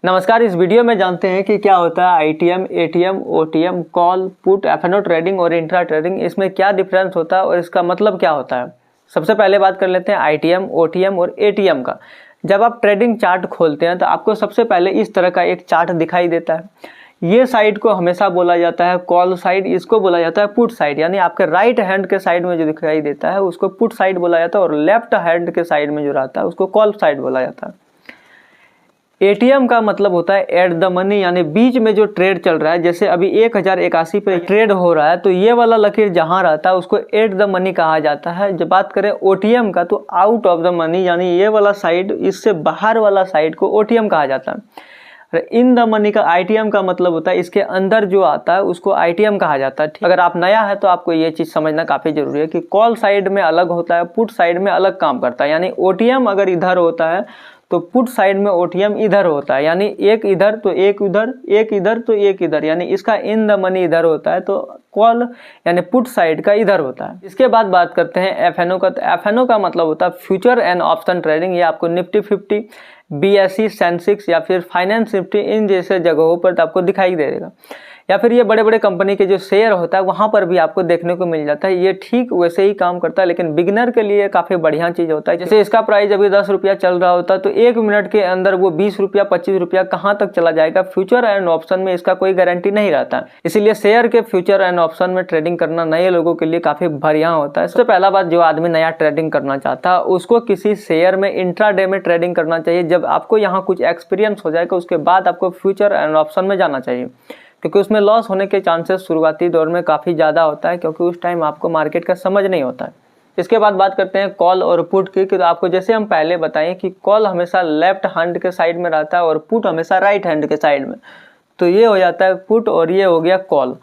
नमस्कार। इस वीडियो में जानते हैं कि क्या होता है ITM, ATM, OTM, call, put, FNO trading और इंट्रा ट्रेडिंग। इसमें क्या डिफरेंस होता है और इसका मतलब क्या होता है। सबसे पहले बात कर लेते हैं आईटीएम, ओटीएम और एटीएम का। जब आप ट्रेडिंग चार्ट खोलते हैं तो आपको सबसे पहले इस तरह का एक चार्ट दिखाई देता है। ये साइड को हमेशा बोला जाता है कॉल साइड, इसको बोला जाता है पुट साइड। यानी आपके राइट हैंड के साइड में जो दिखाई देता है उसको पुट साइड बोला जाता है और लेफ्ट हैंड के साइड में जो रहता है उसको कॉल साइड बोला जाता है। एटीएम का मतलब होता है एट द मनी, यानी बीच में जो ट्रेड चल रहा है। जैसे अभी 1081 पे ट्रेड हो रहा है तो ये वाला लकीर जहां रहता है उसको एट द मनी कहा जाता है। जब बात करें ओटीएम का तो आउट ऑफ द मनी, यानी ये वाला साइड, इससे बाहर वाला साइड को ओटीएम कहा जाता है। इन द मनी का आईटीएम का मतलब होता है इसके अंदर जो आता है उसको आईटीएम कहा जाता है। अगर आप नया है तो आपको ये चीज़ समझना काफ़ी जरूरी है कि कॉल साइड में अलग होता है, पुट साइड में अलग काम करता है। यानी ओटीएम अगर इधर होता है तो पुट साइड में ओटीएम इधर होता है, यानी एक इधर तो एक उधर, एक इधर तो एक इधर, यानी इसका इन द मनी इधर होता है तो कॉल यानी पुट साइड का इधर होता है। इसके बाद बात करते हैं एफएनओ का। तो एफएनओ का मतलब होता है फ्यूचर एंड ऑप्शन ट्रेडिंग। ये आपको निफ्टी 50, बीएसई, सेंसेक्स या फिर फाइनेंस निफ्टी इन जैसे जगहों पर आपको दिखाई देगा, या फिर ये बड़े बड़े कंपनी के जो शेयर होता है वहाँ पर भी आपको देखने को मिल जाता है। ये ठीक वैसे ही काम करता है, लेकिन बिगिनर के लिए काफ़ी बढ़िया चीज़ होता है। जैसे इसका प्राइस अभी 10 रुपया चल रहा होता है तो 1 मिनट के अंदर वो 20 रुपया, 25 रुपया कहाँ तक चला जाएगा। फ्यूचर एंड ऑप्शन में इसका कोई गारंटी नहीं रहता, इसीलिए शेयर के फ्यूचर एंड ऑप्शन में ट्रेडिंग करना नए लोगों के लिए काफ़ी बढ़िया होता है। सबसे पहला बात, जो आदमी नया ट्रेडिंग करना चाहता है उसको किसी शेयर में इंट्राडे में ट्रेडिंग करना चाहिए। जब आपको यहाँ कुछ एक्सपीरियंस हो जाएगा उसके बाद आपको फ्यूचर एंड ऑप्शन में जाना चाहिए, क्योंकि उसमें लॉस होने के चांसेस शुरुआती दौर में काफ़ी ज़्यादा होता है, क्योंकि उस टाइम आपको मार्केट का समझ नहीं होता है। इसके बाद बात करते हैं कॉल और पुट की। तो आपको जैसे हम पहले बताएं कि कॉल हमेशा लेफ्ट हैंड के साइड में रहता है और पुट हमेशा राइट हैंड के साइड में। तो ये हो जाता है पुट और ये हो गया कॉल।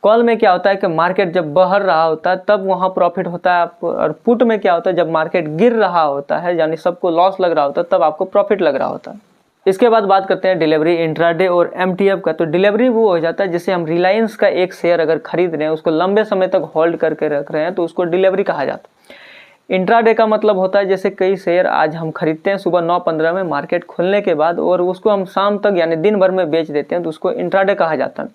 कॉल में क्या होता है कि मार्केट जब बढ़ रहा होता है तब वहाँ प्रॉफिट होता है आपको, और पुट में क्या होता है जब मार्केट गिर रहा होता है यानी सबको लॉस लग रहा होता है तब आपको प्रॉफिट लग रहा होता है। इसके बाद बात करते हैं डिलीवरी, इंट्राडे और एमटीएफ का। तो डिलीवरी वो हो जाता है जैसे हम रिलायंस का एक शेयर अगर खरीद रहे हैं उसको लंबे समय तक होल्ड करके रख रहे हैं तो उसको डिलीवरी कहा जाता है। इंट्राडे का मतलब होता है जैसे कई शेयर आज हम खरीदते हैं सुबह 9:15 में मार्केट खुलने के बाद और उसको हम शाम तक यानी दिन भर में बेच देते हैं तो उसको इंट्राडे कहा जाता है।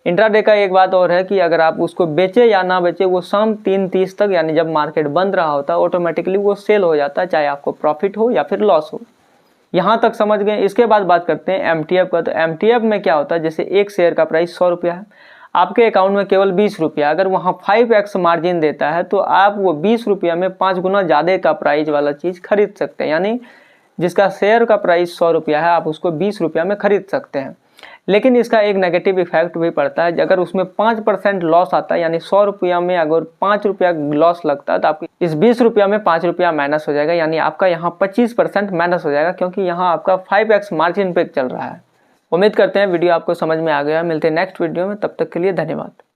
इंट्राडे का एक बात और है कि अगर आप उसको बेचे या ना बेचे वो शाम 3:30 तक यानी जब मार्केट बंद रहा होता है ऑटोमेटिकली वो सेल हो जाता है, चाहे आपको प्रॉफिट हो या फिर लॉस हो। यहाँ तक समझ गए। इसके बाद बात करते हैं एमटीएफ का। तो एमटीएफ में क्या होता है जैसे एक शेयर का प्राइस 100 रुपया है, आपके अकाउंट में केवल 20 रुपया, अगर वहाँ 5x मार्जिन देता है तो आप वो 20 रुपया में 5 गुना ज़्यादा का प्राइस वाला चीज़ खरीद सकते हैं। यानी जिसका शेयर का प्राइस 100 रुपया है आप उसको 20 रुपया में खरीद सकते हैं। लेकिन इसका एक नेगेटिव इफेक्ट भी पड़ता है, अगर उसमें 5% लॉस आता है यानी 100 रुपया में अगर 5 रुपया लॉस लगता है तो आपकी इस 20 रुपया में 5 रुपया माइनस हो जाएगा, यानी आपका यहाँ 25% माइनस हो जाएगा, क्योंकि यहाँ आपका 5x मार्जिन पे चल रहा है। उम्मीद करते हैं वीडियो आपको समझ में आ गया। मिलते हैं नेक्स्ट वीडियो में, तब तक के लिए धन्यवाद।